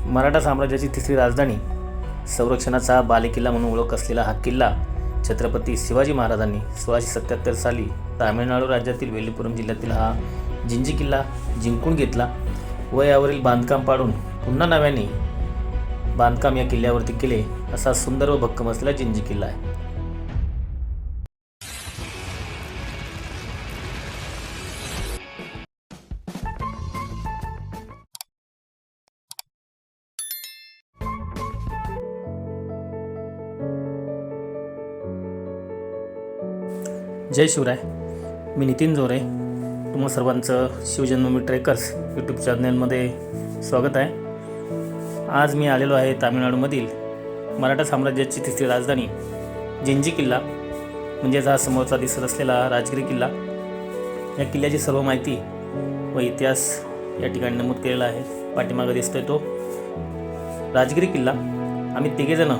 मराठा साम्राज्याची तिसरी राजधानी, संरक्षणाचा बालेकिल्ला म्हणून ओळख असलेला हा किल्ला छत्रपती शिवाजी महाराजांनी 1677 साली तामिळनाडू राज्यातील वेल्लीपुरम जिल्ह्यातील हा जिंजी किल्ला जिंकून घेतला व यावरील बांधकाम पाडून पुन्हा नव्याने बांधकाम या किल्ल्यावरती केले असा सुंदर व भक्कम असलेला जिंजी किल्ला आहे. जय शिवराय. मी नितीन जोरे. तुम्हा सर्वांचं शिवजन्मभूमी ट्रेकर्स यूट्यूब चॅनलमध्ये स्वागत आहे. आज मी आलेलो आहे तामिळनाडूमधील मराठा साम्राज्याची तिसरी राजधानी जिंजी किल्ला, म्हणजेच हा समोरचा दिसत असलेला राजगिरी किल्ला. या किल्ल्याची सर्व माहिती व इतिहास या ठिकाणी नमूद केलेला आहे. पाठीमागे दिसतोय तो राजगिरी किल्ला. आम्ही तिघेजण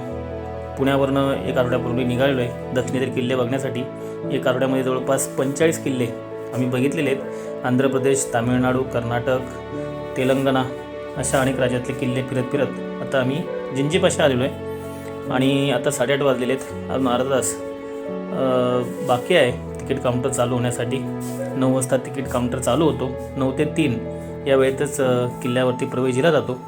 पुण्यावरनं एक आठवड्यापूर्वी निघालेलो आहे दक्षिणेतील किल्ले बघण्यासाठी. एक आठवड्यामध्ये जवळपास 45 किल्ले आम्ही बघितलेले आहेत. आंध्र प्रदेश, तामिळनाडू, कर्नाटक, तेलंगणा अशा अनेक राज्यातले किल्ले फिरत आता आम्ही जिंजीपाशी आलेलो आहे आणि आता 8:30 वाजलेले आहेत. अजून अर्धा तास बाकी आहे तिकीट काउंटर चालू होण्यासाठी. 9 वाजता तिकीट काउंटर चालू होतो. 9 ते 3 या वेळेतच किल्ल्यावरती प्रवेश दिला जातो.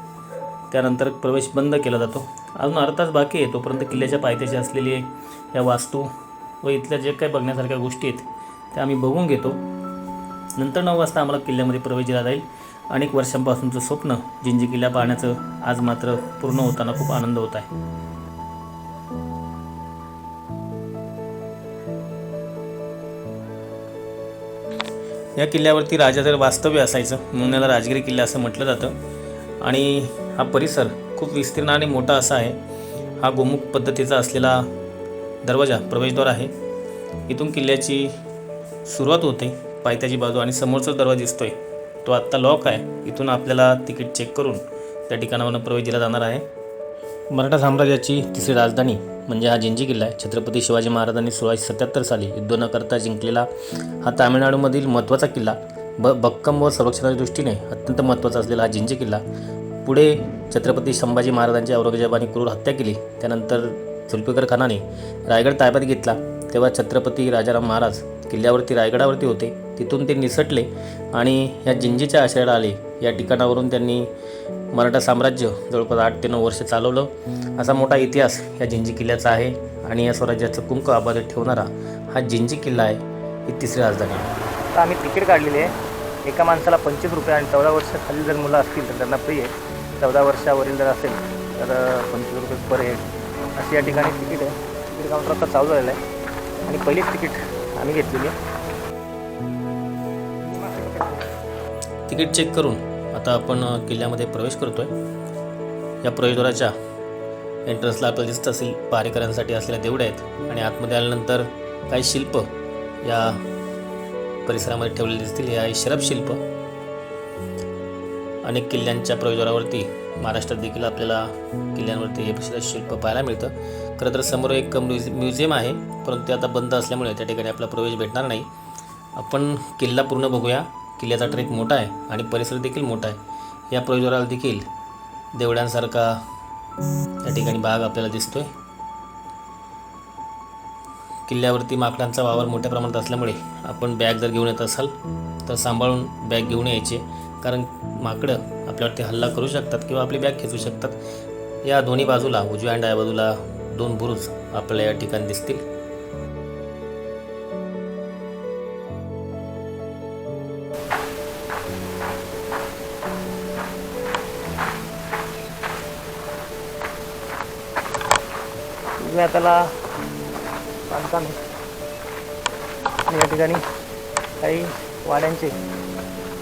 त्यानंतर प्रवेश बंद केला जातो. अजून अर्धा तास बाकी आहे. तोपर्यंत किल्ल्याच्या पायथ्याशी असलेली या वास्तू व इथल्या जे काही बघण्यासारख्या गोष्टी आहेत त्या आम्ही बघून घेतो. नंतर 9 वाजता आम्हाला किल्ल्यामध्ये प्रवेश दिला जाईल. अनेक वर्षांपासूनचं स्वप्न जिंजी किल्ला पाहण्याचं आज मात्र पूर्ण होताना खूप आनंद होत आहे. या किल्ल्यावरती राजाचं वास्तव्य असायचं म्हणून याला राजगिरी किल्ला असं म्हटलं जातं. आणि हा परिसर खूप विस्तीर्ण आणि मोठा असा आहे. हा गोमुख पद्धतीचा असलेला दरवाजा प्रवेशद्वार आहे. इथून किल्ल्याची सुरुवात होते पायथ्याची बाजू आणि समोरचा दरवाजा दिसतोय तो आत्ता लॉक आहे. इथून आपल्याला तिकीट चेक करून त्या ठिकाणावरून प्रवेश दिला जाणार आहे. मराठा साम्राज्याची तिसरी राजधानी म्हणजे हा जिंजी किल्ला आहे. छत्रपती शिवाजी महाराजांनी 1677 साली युद्ध न करता जिंकलेला हा तामिळनाडूमधील महत्त्वाचा किल्ला. भक्कम व संरक्षणाच्या दृष्टीने अत्यंत महत्त्वाचा असलेला हा जिंजी किल्ला. पुढे छत्रपती संभाजी महाराजांची औरंगजेबाने क्रूर हत्या केली. त्यानंतर जुल्फिकार खानाने रायगड ताब्यात घेतला. तेव्हा छत्रपती राजाराम महाराज किल्ल्यावरती रायगडावरती होते. तिथून ते निसटले आणि या जिंजीच्या आश्रयाला आले. या ठिकाणावरून त्यांनी मराठा साम्राज्य जवळपास 8 ते 9 वर्ष चालवलं. असा मोठा इतिहास या जिंजी किल्ल्याचा आहे आणि या स्वराज्याचं कुंक अबाधित ठेवणारा हा जिंजी किल्ला आहे. ही तिसरी राजधानी आहे. तर आम्ही तिकीट काढलेली आहे. एका माणसाला 25 रुपये आणि 14 वर्षाखाली जर मुलं असतील तर त्यांना फ्री आहे. 14 वर्षावरील जर असेल तर 25 रुपये पर हेड अशी या ठिकाणी तिकीट आहे. तिकीट काउंटर आता चालू झालेलं आहे आणि पहिलीच तिकीट आम्ही घेतलेली आहे. तिकीट चेक करून आता आपण किल्ल्यामध्ये प्रवेश करतोय. या प्रवेशद्वाराच्या एंट्रन्सला आपल्याला दिसत असेल पहारेकऱ्यांसाठी असलेल्या देवड्या आहेत आणि आतमध्ये आल्यानंतर काही शिल्प या परिसरामध्ये ठेवलेले दिसतील. हे आहे शरभ शिल्प. अनेक किल्ल्यांच्या प्रवेशद्वारावरती महाराष्ट्रात देखील आपल्याला किल्ल्यांवरती हे शिल्प पाहायला मिळतं. खरं तर समोर एक म्युझियम आहे परंतु ते आता बंद असल्यामुळे त्या ठिकाणी आपला प्रवेश भेटणार नाही. आपण किल्ला पूर्ण बघूया. किल्ल्याचा ट्रेक मोठा आहे आणि परिसर देखील मोठा आहे. या प्रवेशद्वाराला देखील देवड्यांसारखा या ठिकाणी भाग आपल्याला दिसतोय. किल्ल्यावरती माकडांचा वावर मोठ्या प्रमाणात असल्यामुळे आपण बॅग जर घेऊन येत असाल तर सांभाळून बॅग घेऊन यायची, कारण माकडं आपल्यावरती हल्ला करू शकतात किंवा आपली बॅग खेचू शकतात. या दोन्ही बाजूला उजव्या आणि डाव्या बाजूला 2 बुरुज आपल्याला या ठिकाणी दिसतील. त्याला बांधकाम आहे. या ठिकाणी काही वाड्यांचे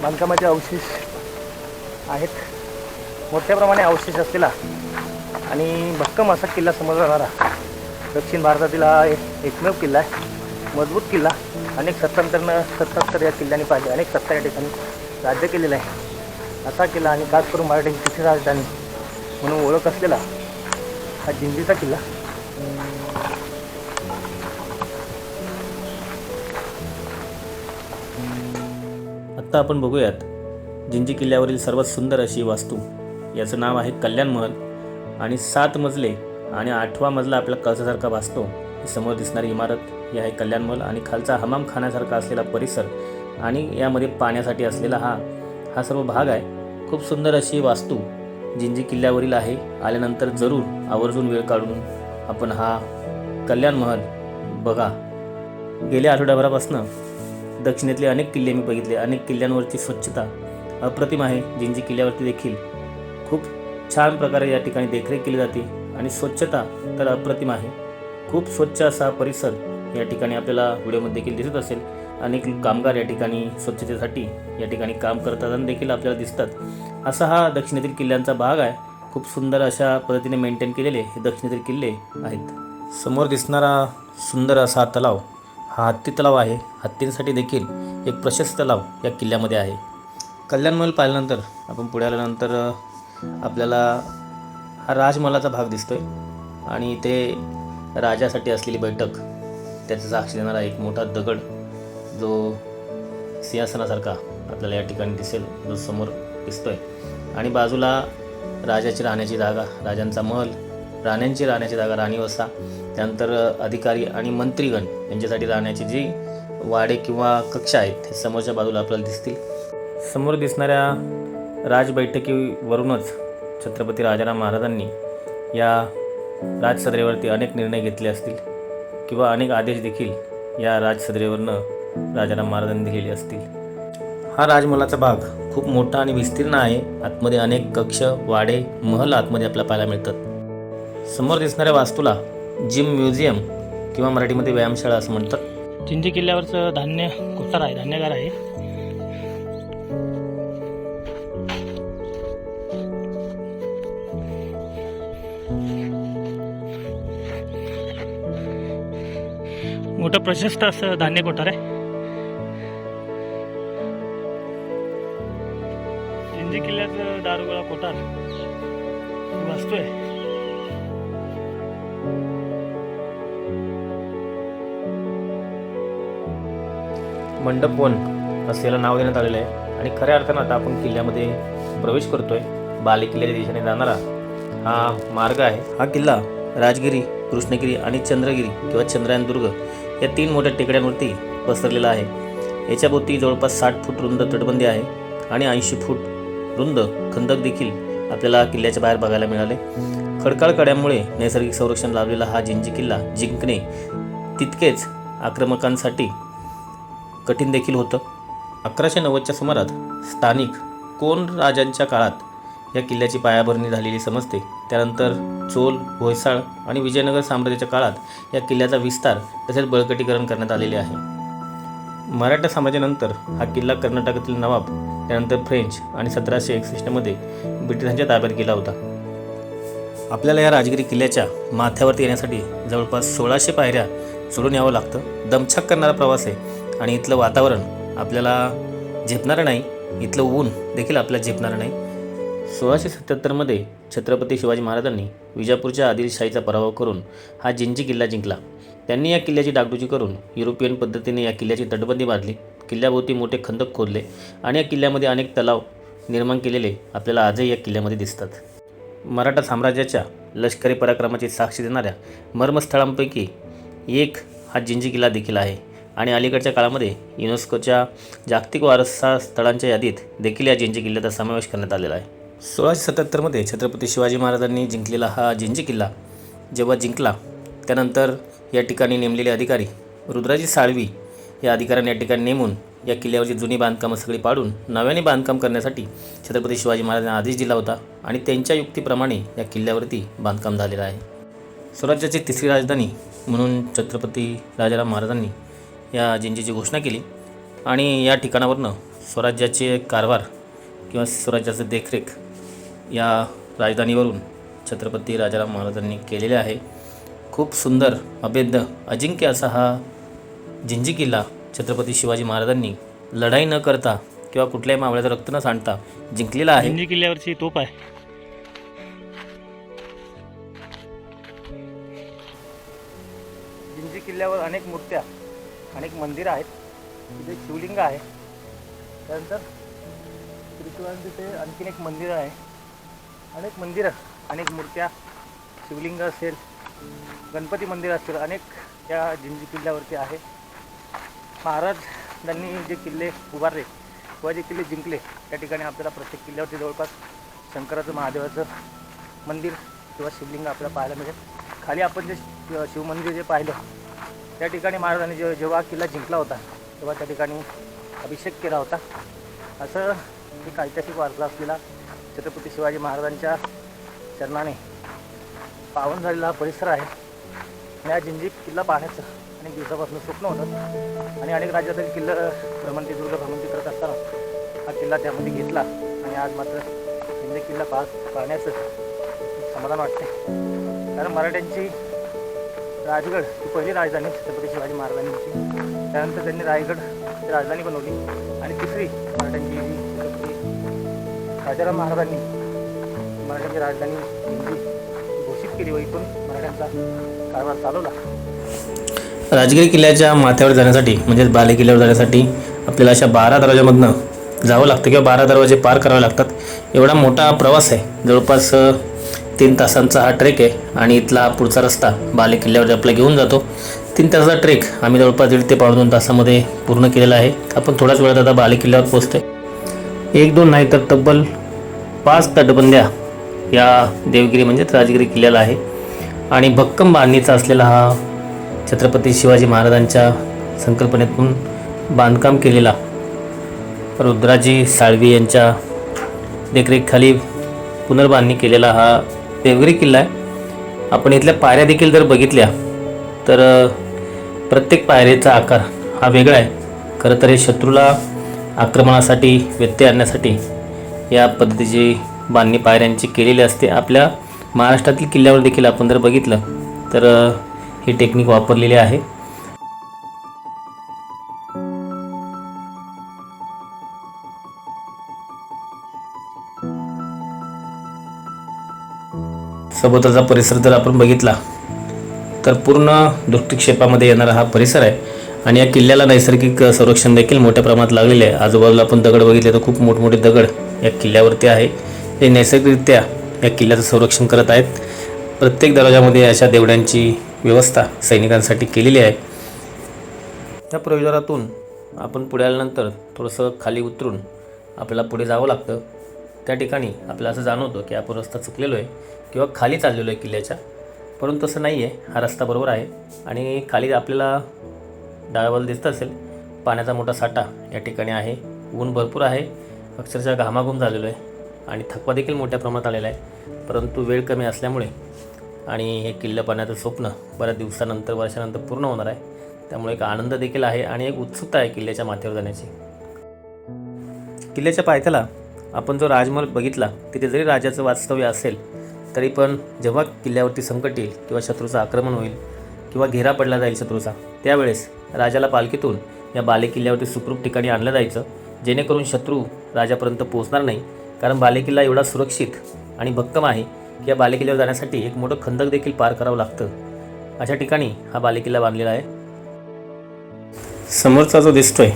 बांधकामाचे अवशेष आहेत. मोठ्या प्रमाणे अवशेष असलेला आणि भक्कम असा किल्ला समजला जाणारा दक्षिण भारतातील हा एकमेव किल्ला आहे. मजबूत किल्ला. अनेक सत्तर या किल्ल्याने पाहिले. अनेक सत्ता या ठिकाणी राज्य केलेलं आहे. असा किल्ला आणि खास करून मराठ्याची तिसरी राजधानी म्हणून ओळख असलेला हा जिंजीचा किल्ला. आत्ता आपण बघूयात जिंजी किल्ल्यावरील सर्वात सुंदर अशी वास्तू याचं नाव आहे कल्याण महल आणि 7 मजले आणि 8वा मजला आपल्याला कळसासारखा भासतो. ही समोर दिसणारी इमारत ही आहे कल्याण महल आणि खालचा हमाम खाण्यासारखा असलेला परिसर आणि यामध्ये पाण्यासाठी असलेला हा सर्व भाग आहे. खूप सुंदर अशी वास्तू जिंजी किल्ल्यावरील आहे. आल्यानंतर जरूर आवर्जून वेळ काढून आपण हा कल्याण महल बघा. गेल्या आठवड्याभरापासून दक्षिणेतले अनेक किल्ले मी बघितले. अनेक किल्ल्यांवरची स्वच्छता अप्रतिम आहे. जिंजी किल्ल्यावरती देखील खूप छान प्रकारे या ठिकाणी देखरेख केली जाते आणि स्वच्छता तर अप्रतिम आहे. खूप स्वच्छ असा परिसर या ठिकाणी आपल्याला व्हिडिओमध्ये देखील दिसत असेल. अनेक कामगार या ठिकाणी स्वच्छतेसाठी या ठिकाणी काम करताना देखील आपल्याला दिसतात. असा हा दक्षिणेतील किल्ल्यांचा भाग आहे. खूप सुंदर अशा पद्धतीने मेंटेन केलेले हे दक्षिणेतील किल्ले आहेत. समोर दिसणारा सुंदर असा तलाव हा हत्ती तलाव आहे. हत्तींसाठी देखील एक प्रशस्त तलाव या किल्ल्यामध्ये आहे. कल्याण महल पाहिल्यानंतर आपण पुढे आल्यानंतर आपल्याला हा राजमहालाचा भाग दिसतोय आणि इथे राजासाठी असलेली बैठक त्याचा साक्ष देणारा एक मोठा दगड जो सिंहासनासारखा आपल्याला या ठिकाणी दिसेल, जो समोर दिसतोय. आणि बाजूला राजाची राहण्याची जागा, राजांचा महल, राण्यांची राहण्याची जागा, राणीवसा, त्यानंतर अधिकारी आणि मंत्रीगण यांच्यासाठी राहण्याची जी वाडे किंवा कक्ष आहेत हे समोरच्या बाजूला आपल्याला दिसतील. समोर दिसणाऱ्या राजबैठकीवरूनच छत्रपती राजाराम महाराजांनी या राजसदरेवरती अनेक निर्णय घेतले असतील किंवा अनेक आदेश देखील या राजसदरेवरनं राजाराम महाराजांनी दिलेले असतील. हा राजमहालाचा भाग खूप मोठा आणि विस्तीर्ण आहे. आतमध्ये अनेक कक्ष, वाडे, महल आतमध्ये आपल्याला पाहायला मिळतात. समोर दिसणाऱ्या वास्तूला जिम म्युझियम किंवा मराठीमध्ये व्यायामशाळा असं म्हणतात. जिंजी किल्ल्यावरचं धान्य कोठार आहे, धान्यागार आहे. मोठं प्रशस्त असं धान्य कोठार आहे. जिंजी किल्ल्याचं दारुगोळा कोठार वास्तू आहे. मंडपवन असलेलं नाव देण्यात आलेलं आहे आणि खऱ्या अर्थानं आता आपण किल्ल्यामध्ये प्रवेश करतोय. बाले किल्ल्याच्या दिशेने जाणारा हा मार्ग आहे. हा किल्ला राजगिरी, कृष्णगिरी आणि चंद्रगिरी किंवा चंद्रायन दुर्ग या 3 मोठ्या टेकड्यांवरती पसरलेला आहे. याच्या भोवती जवळपास 60 फूट रुंद तटबंदी आहे आणि 80 फूट रुंद खंदक देखील आपल्याला किल्ल्याच्या बाहेर बघायला मिळाले. खडकाळ कड्यामुळे नैसर्गिक संरक्षण लाभलेला हा जिंजी किल्ला जिंकणे तितकेच आक्रमकांसाठी कठीण देखील होतं. 1190च्या सुमारात स्थानिक कोण राजांच्या काळात या किल्ल्याची पायाभरणी झालेली समजते. त्यानंतर चोल, होयसाळ आणि विजयनगर साम्राज्याच्या काळात या किल्ल्याचा विस्तार तसेच बळकटीकरण करण्यात आलेले आहे. मराठा साम्राज्यानंतर हा किल्ला कर्नाटकातील नवाब, त्यानंतर फ्रेंच आणि 1761मध्ये ब्रिटिशांच्या ताब्यात गेला होता. आपल्याला या राजगिरी किल्ल्याच्या माथ्यावरती येण्यासाठी जवळपास 1600 पायऱ्या चढून यावं लागतं. दमछाक करणारा प्रवास आहे आणि इथलं वातावरण आपल्याला झेपणारं नाही. इथलं ऊन देखील आपल्याला झेपणारं नाही. 1677मध्ये छत्रपती शिवाजी महाराजांनी विजापूरच्या आदिलशाहीचा पराभव करून हा जिंजी किल्ला जिंकला. त्यांनी या किल्ल्याची डागडुजी करून युरोपियन पद्धतीने या किल्ल्याची तटबंदी बांधली. किल्ल्याभोवती मोठे खंदक खोदले आणि या किल्ल्यामध्ये अनेक तलाव निर्माण केलेले आपल्याला आजही या किल्ल्यामध्ये दिसतात. मराठा साम्राज्याच्या लष्करी पराक्रमाची साक्ष देणाऱ्या मर्मस्थळांपैकी एक हा जिंजी किल्ला देखील आहे आणि अलीकडच्या काळामध्ये युनेस्कोच्या जागतिक वारसा स्थळांच्या यादीत देखील या जिंजी किल्ल्याचा समावेश करण्यात आलेला आहे. 1677मध्ये छत्रपती शिवाजी महाराजांनी जिंकलेला हा जिंजी किल्ला जेव्हा जिंकला त्यानंतर या ठिकाणी नेमलेले अधिकारी रुद्राजी साळवी या अधिकाऱ्यांनी या ठिकाणी नेमून या किल्ल्यावरची जुनी बांधकामं सगळी पाडून नव्याने बांधकाम करण्यासाठी छत्रपती शिवाजी महाराजांना आदेश दिला होता आणि त्यांच्या युक्तीप्रमाणे या किल्ल्यावरती बांधकाम झालेलं आहे. स्वराज्याची 3री राजधानी म्हणून छत्रपती राजाराम महाराजांनी या जिंजीची घोषणा केली आणि या ठिकाणावरनं स्वराज्याचे कारभार किंवा स्वराज्याचं देखरेख या राजधानीवरून छत्रपती राजाराम महाराजांनी केलेले आहे. खूप सुंदर, अभेद्य, अजिंक्य असा हा जिंजी किल्ला छत्रपती शिवाजी महाराजांनी लढाई न करता किंवा कुठल्याही मावळ्याचं रक्त न सांडता जिंकलेला आहे. जिंजी किल्ल्यावरची तोफ आहे. जिंजी किल्ल्यावर अनेक मूर्त्या, अनेक मंदिरं आहेत. तिथे शिवलिंग आहे. त्यानंतर त्रिशूळांचे तिथे आणखीन एक मंदिर आहे. अनेक मंदिरं, अनेक मूर्त्या, शिवलिंग असेल, गणपती मंदिर असतील, अनेक या जिंजी किल्ल्यावरती आहे. महाराजांनी जे किल्ले उभारले किंवा जे किल्ले जिंकले त्या ठिकाणी आपल्याला प्रत्येक किल्ल्यावरती जवळपास शंकराचं, महादेवाचं मंदिर किंवा शिवलिंग आपल्याला पाहायला मिळेल. खाली आपण जे शिवमंदिर जे पाहिलं त्या ठिकाणी महाराजांनी जेव्हा किल्ला जिंकला होता तेव्हा त्या ठिकाणी अभिषेक केला होता. असं एक ऐतिहासिक वारसा असलेला छत्रपती शिवाजी महाराजांच्या चरणाने पावन झालेला हा परिसर आहे. या जिंजी किल्ला पाहण्याचं अनेक दिवसापासून स्वप्न होतं आणि अनेक राज्यातील किल्ला भ्रमंती, दुर्ग भ्रमंती करत असताना हा किल्ला त्यामध्ये घेतला आणि आज मात्र जिंजी किल्ला पाहण्याचं समाधान वाटते. कारण मराठ्यांची राजगड ही पहिली राजधानी छत्रपती शिवाजी महाराजांची, त्यानंतर त्यांनी रायगड ही राजधानी बनवली आणि तिसरी मराठ्यांची जी छत्रपती राजाराम महाराजांनी मराठ्यांची राजधानी जिंजी घोषित केली व इथून मराठ्यांचा कारभार चालवला. राजगिरी किल्ल्याच्या माथ्यावर जाण्यासाठी म्हणजेच बाले किल्ल्यावर जाण्यासाठी आपल्याला अशा 12 दरवाजामधनं जावं लागतं किंवा 12 दरवाजे पार करावे लागतात. एवढा मोठा प्रवास आहे, जवळपास 3 तासांचा हा ट्रेक आहे आणि इथला हा पुढचा रस्ता बाले किल्ल्यावर आपला घेऊन जातो. 3 तासाचा ट्रेक आम्ही जवळपास 1.5 ते 2 तासामध्ये पूर्ण केलेला आहे. आपण थोड्याच वेळात आता बाले किल्ल्यावर पोहोचतोय. 1-2 नाही तर तब्बल 5 तटबंद्या या देवगिरी म्हणजेच राजगिरी किल्ल्याला आहे आणि भक्कम बांधणीचा असलेला हा छत्रपती शिवाजी महाराजांच्या संकल्पनेतून बांधकाम केलेला रुद्राजी साळवी यांच्या देखरेखीखाली पुनर्बांधणी केलेला हा देवगिरी किल्ला आहे. आपण इथल्या पायऱ्या देखील जर बघितल्या तर प्रत्येक पायरीचा आकार हा वेगळा आहे. खरं तर हे शत्रूला आक्रमणासाठी व्यत्यय आणण्यासाठी या पद्धतीची बांधणी पायऱ्यांची केलेली असते. आपल्या महाराष्ट्रातील किल्ल्यावर देखील आपण जर बघितलं तर ही टेक्निक वापरलेली आहे. सभोवतालचा परिसर जर आपण बघितला तर पूर्ण दृष्टिक्षेपामध्ये येणारा हा परिसर आहे आणि या किल्ल्याला नैसर्गिक संरक्षण देखील मोठ्या प्रमाणात लागलेले आहे. आजूबाजूला आपण दगड बघितले तर खूप मोठमोठे दगड या किल्ल्यावरती आहे. हे नैसर्गिकरित्या या किल्ल्याचं संरक्षण करत आहेत. प्रत्येक दरवाजामध्ये अशा देवड्यांची व्यवस्था सैनिकांसाठी केलेली आहे. त्या प्रवेशद्वारातून आपण पुढे आल्यानंतर थोडंसं खाली उतरून आपल्याला पुढे जावं लागतं. त्या ठिकाणी आपल्याला असं जाणवतं की आपण रस्ता चुकलेलो आहे किंवा खाली चाललेलो आहे किल्ल्याच्या, परंतु तसं नाही आहे. हा रस्ता बरोबर आहे आणि खाली आपल्याला डाव्या बाजूला दिसत असेल पाण्याचा मोठा साठा या ठिकाणी आहे. ऊन भरपूर आहे, अक्षरशः घामाघूम झालेलो आहे आणि थकवा देखील मोठ्या प्रमाणात आलेला आहे. परंतु वेळ कमी असल्यामुळे आणि हे किल्ला पाहण्याचं स्वप्न बऱ्याच दिवसानंतर, वर्षानंतर पूर्ण होणार आहे. त्यामुळे एक आनंद देखील आहे आणि एक उत्सुकता आहे किल्ल्याच्या माथ्यावर जाण्याची. किल्ल्याच्या पायथ्याला आपण जो राजमहल बघितला तिथे जरी राजाचं वास्तव्य असेल तरी पण जेव्हा किल्ल्यावरती संकट येईल किंवा शत्रूचं आक्रमण होईल किंवा घेरा पडला जाईल शत्रूचा, त्यावेळेस राजाला पालखीतून या बाले किल्ल्यावरती सुखरूप ठिकाणी आणलं जायचं, जेणेकरून शत्रू राजापर्यंत पोहोचणार नाही. कारण बाले किल्ला एवढा सुरक्षित आणि भक्कम आहे की या बाले किल्ल्यावर जाण्यासाठी एक मोठं खंदक देखील पार करावं लागतं. अशा ठिकाणी हा बाले किल्ला बांधलेला आहे. समोरचा जो दिसतोय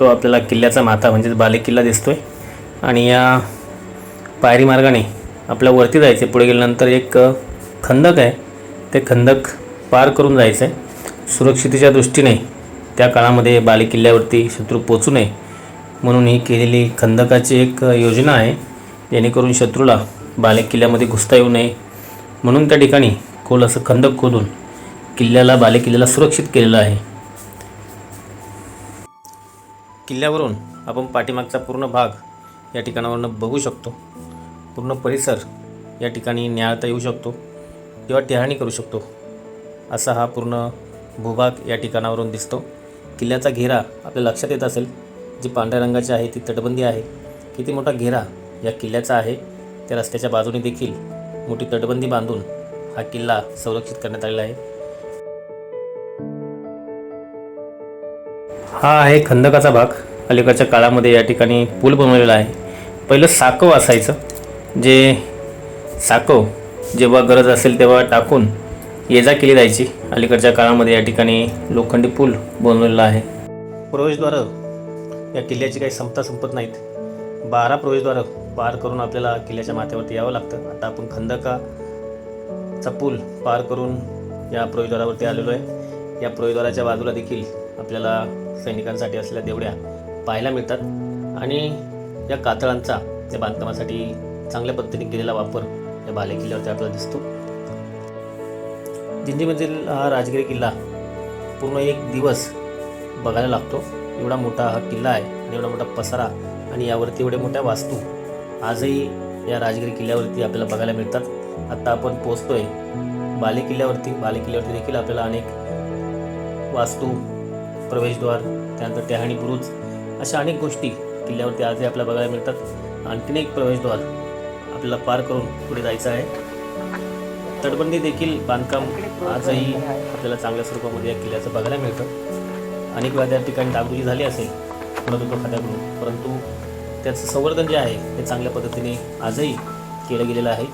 तो आपल्याला किल्ल्याचा माथा म्हणजेच बाले किल्ला दिसतोय आणि या पायरी मार्गाने आपल्या वरती जायचे. पुढे गेल्यानंतर एक खंदक आहे, ते खंदक पार करून जायचं आहे. सुरक्षितेच्या दृष्टीने त्या काळामध्ये बाले किल्ल्यावरती शत्रू पोचू नये म्हणून ही केलेली खंदकाची एक योजना आहे, जेणेकरून शत्रूला बाले किल्ल्यामध्ये घुसता येऊ नये म्हणून त्या ठिकाणी खोल असं खंदक खोदून बाले किल्ल्याला सुरक्षित केलेलं आहे. किल्ल्यावरून आपण पाठीमागचा पूर्ण भाग या ठिकाणावरून बघू शकतो. पूर्ण परिसर या ठिकाणी न्याहाळता येऊ शकतो किंवा टेहळणी करू शकतो. असा हा पूर्ण भूभाग या ठिकाणावरून दिसतो. किल्ल्याचा घेरा आपल्या लक्षात येत असेल, जी पांढऱ्या रंगाची आहे ती तटबंदी आहे. किती मोठा घेरा या किल्ल्याचा आहे. त्या रस्त्याच्या बाजूने देखील मोठी तटबंदी बांधून हा किल्ला संरक्षित करण्यात आलेला आहे. हा आहे खंदकाचा भाग. अलीकडच्या काळामध्ये या ठिकाणी पूल बनवलेला आहे. पहिलं साकव असायचं, जे साकव जेव्हा गरज असेल तेव्हा टाकून ये जा केली जायची. अलीकडच्या काळामध्ये या ठिकाणी लोखंडी पूल बनवलेला आहे. प्रवेशद्वार या किल्ल्याची काही संपत नाहीत. 12 प्रवेशद्वार पार करून आपल्याला किल्ल्याच्या माथ्यावरती यावं लागतं. आता आपण खंदकाचा पूल पार करून या प्रवेशद्वारावरती आलेलो आहे. या प्रवेशद्वाराच्या बाजूला देखील आपल्याला सैनिकांसाठी असलेल्या देवड्या पाहायला मिळतात आणि या कातळांचा त्या बांधकामासाठी चांगल्या पद्धतीने केलेला वापर या बाले किल्ल्यावरती आपल्याला दिसतो. जिंजीमधील हा राजगिरी किल्ला पूर्ण एक दिवस बघायला लागतो. एवढा मोठा हा किल्ला आहे आणि एवढा मोठा पसारा आणि यावरती एवढ्या मोठ्या वास्तू आजही या राजगिरी किल्ल्यावरती आपल्याला बघायला मिळतात. आता आपण पोहोचतोय बाले किल्ल्यावरती. बाले किल्ल्यावरती देखील आपल्याला अनेक वास्तू, प्रवेशद्वार, त्यानंतर टेहाणी बुरुज अशा अनेक गोष्टी किल्ल्यावरती आजही आपल्याला बघायला मिळतात. आणखीन एक प्रवेशद्वार आपल्याला पार करून पुढे जायचं आहे. तटबंदी देखील बांधकाम आजही आपल्याला चांगल्या स्वरूपामध्ये या किल्ल्याचं बघायला मिळतं. अनेक वेळा त्या ठिकाणी डागडुजी झाली असेल पुरातत्व खात्याकडून, परंतु त्याचं संवर्धन जे आहे ते चांगल्या पद्धतीने आजही केलं गेलेलं आहे.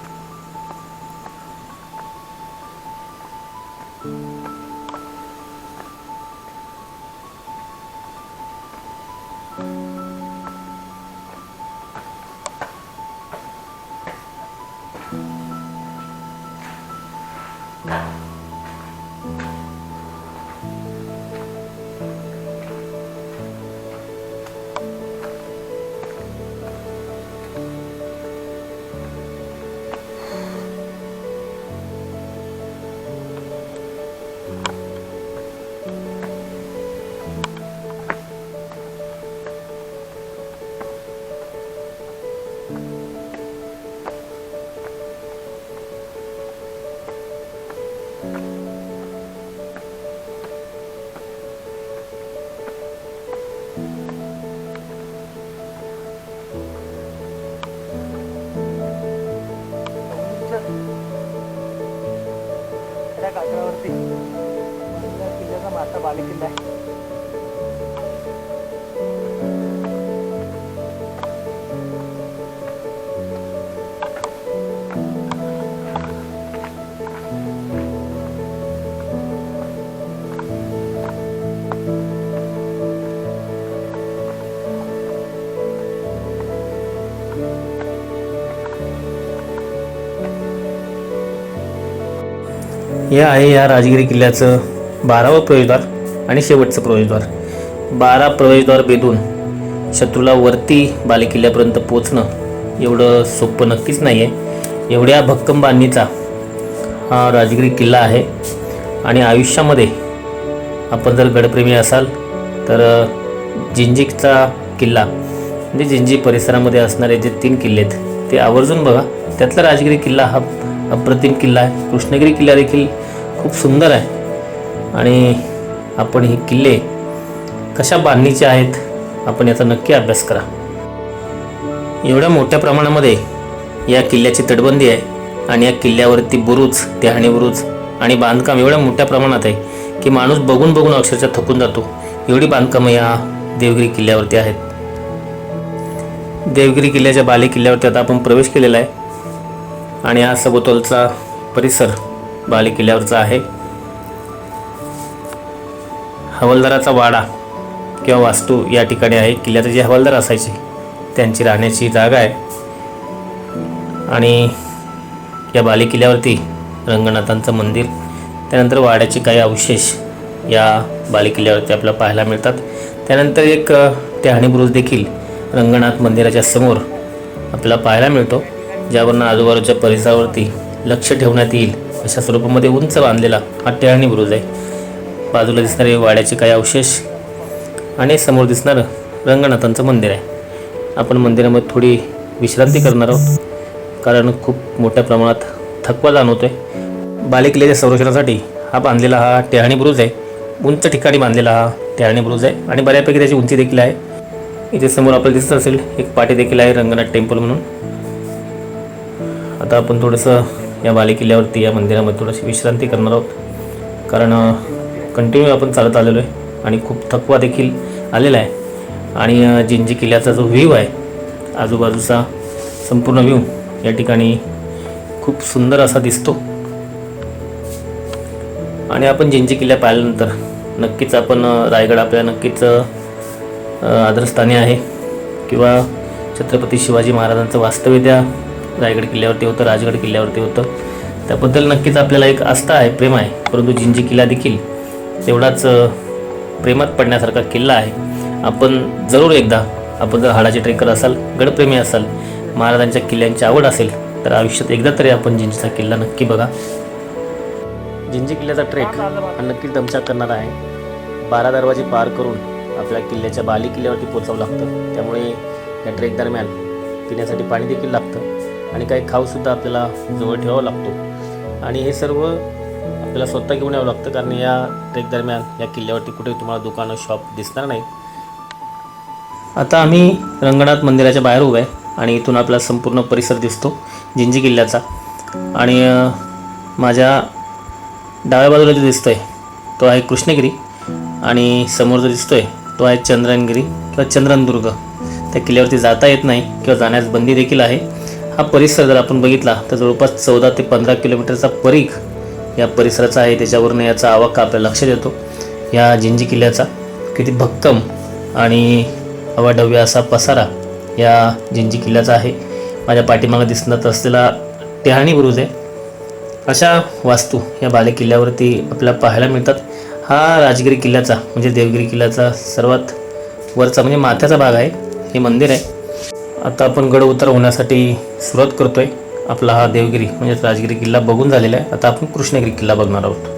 त्या कातळावरती किल्ल्याचा माथा बाले किल्ला आहे. हे आहे या राजगिरी किल्ल्याचं 12वं प्रवेशद्वार आणि शेवटचं प्रवेशद्वार. 12 प्रवेशद्वार भेदून शत्रूला वरती बाले किल्ल्यापर्यंत पोचणं एवढं सोपं नक्कीच नाही आहे. एवढ्या भक्कम बांधणीचा हा राजगिरी किल्ला आहे आणि आयुष्यामध्ये आपण जर गडप्रेमी असाल तर जिंजीचा किल्ला म्हणजे जिंजी परिसरामध्ये असणारे जे 3 किल्ले आहेत ते आवर्जून बघा. त्यातला राजगिरी किल्ला हा अप्रतिम किल्ला आहे. कृष्णगिरी किल्ला देखील खूप सुंदर आहे आणि आपण हे किल्ले कशा बांधणीचे आहेत आपण याचा नक्की अभ्यास करा. एवढ्या मोठ्या प्रमाणामध्ये या किल्ल्याची तटबंदी आहे आणि या किल्ल्यावरती बुरुज, टेहाणी बुरुज आणि बांधकाम एवढ्या मोठ्या प्रमाणात आहे की माणूस बघून बघून अक्षरशः थकून जातो. एवढी बांधकामं या देवगिरी किल्ल्यावरती आहेत. देवगिरी किल्ल्याच्या बाले किल्ल्यावरती आता आपण प्रवेश केलेला आहे आणि हा सभोवतालचा परिसर बाले किल्ल्यावरचा आहे. हवालदाराचा वाडा किंवा वास्तू या ठिकाणी आहे. किल्ल्याचे जे हवालदार असायचे त्यांची राहण्याची जागा आहे आणि या बाले किल्ल्यावरती रंगनाथांचं मंदिर, त्यानंतर वाड्याचे काही अवशेष या बाले किल्ल्यावरती आपल्याला पाहायला मिळतात. त्यानंतर एक टेहाणी बुरुज देखील रंगनाथ मंदिराच्या समोर आपल्याला पाहायला मिळतो, ज्यावरनं आजूबाजूच्या परिसरावरती लक्ष ठेवण्यात येईल अशा स्वरूपामध्ये उंच बांधलेला हा टेहाणी बुरुज आहे. बाजूला दिसणारे वाड्याचे काही अवशेष आणि समोर दिसणारं रंगनाथांचं मंदिर आहे. आपण मंदिरामध्ये थोडी विश्रांती करणार आहोत कारण खूप मोठ्या प्रमाणात थकवा जाणवतोय. बाले किल्ल्याच्या संरक्षणासाठी हा बांधलेला हा टेहाणी बुरुज आहे. उंच ठिकाणी बांधलेला हा टेहाणी बुरुज आहे आणि बऱ्यापैकी त्याची उंची देखील आहे. इथे समोर आपल्याला दिसत असेल एक पाटी देखील आहे रंगनाथ टेम्पल म्हणून. आता आपण थोडंसं या बाले किल्ल्यावरती या मंदिरामध्ये थोडीशी विश्रांती करणार आहोत कारण कंटिन्यू आपण चालत आलेलो आहे आणि खूप थकवा देखील आलेला आहे. आणि जिंजी किल्ल्याचा जो व्ह्यू आहे आजूबाजूचा संपूर्ण व्ह्यू या ठिकाणी खूप सुंदर असा दिसतो. आणि आपण जिंजी किल्ला पाहिल्यानंतर नक्कीच आपण रायगड आपल्याला नक्कीच आदरस्थानी आहे किंवा छत्रपती शिवाजी महाराजांचं वास्तव्य त्या रायगड किल्ल्यावरती होतं, राजगड किल्ल्यावरती होतं. त्याबद्दल नक्कीच आपल्याला एक आस्था आहे, प्रेम आहे. परंतु जिंजी किल्ला देखील तेवढाच प्रेमात पडण्यासारखा किल्ला आहे. आपण जरूर एकदा, आपण जर हाडाचे ट्रेकर असाल, गडप्रेमी असाल, महाराजांच्या किल्ल्यांची आवड असेल तर आयुष्यात एकदा तरी आपण जिंजीचा किल्ला नक्की बघा. जिंजी किल्ल्याचा ट्रेक हा नक्कीच दमछाक करणारा आहे. 12 दरवाजे पार करून आपल्या किल्ल्याच्या बाली किल्ल्यावरती पोचावं लागतं. त्यामुळे या ट्रेक दरम्यान पिण्यासाठी पाणी देखील लागतं आणि काही खाऊसुद्धा आपल्याला जवळ ठेवावा लागतो. आणि हे सर्व आपल्याला स्वतः घेऊन यावं लागतं, कारण या ट्रेक दरम्यान या किल्ल्यावरती कुठेही तुम्हाला दुकानं, शॉप दिसणार नाहीत. आता आम्ही रंगनाथ मंदिराच्या बाहेर उभे आहे आणि इथून आपला संपूर्ण परिसर दिसतो जिंजी किल्ल्याचा. आणि माझ्या डाव्या बाजूला जो दिसतोय तो आहे कृष्णगिरी आणि समोर जो दिसतोय तो आहे चंद्रनगिरी किंवा चंद्रनदुर्ग. त्या किल्ल्यावरती जाता येत नाही किंवा जाण्यास बंदी देखील आहे. हा परिसर जर आपण बघितला तर जवळपास 14 ते 15 किलोमीटरचा परीघ या परिसराचा आहे. त्याच्यावरून याचा आवाका आपल्याला लक्षात येतो या जिंजी किल्ल्याचा. किती भक्कम आणि अवाढव्य असा पसारा या जिंजी किल्ल्याचा आहे. माझ्या पाठीमागे दिसत असलेला टेहाणी बुरुज आहे. अशा वास्तू या बाले किल्ल्यावरती आपल्याला पाहायला मिळतात. हा राजगिरी किल्ल्याचा म्हणजे देवगिरी किल्ल्याचा सर्वात वरचा म्हणजे माथ्याचा भाग आहे. हे मंदिर आहे. आता आपण गड उतार होण्यासाठी सुरुवात करतोय. आपला हा देवगिरी म्हणजे राजगिरी किल्ला बघून झालेला आहे. आता आपण कृष्णगिरी किल्ला बघणार आहोत.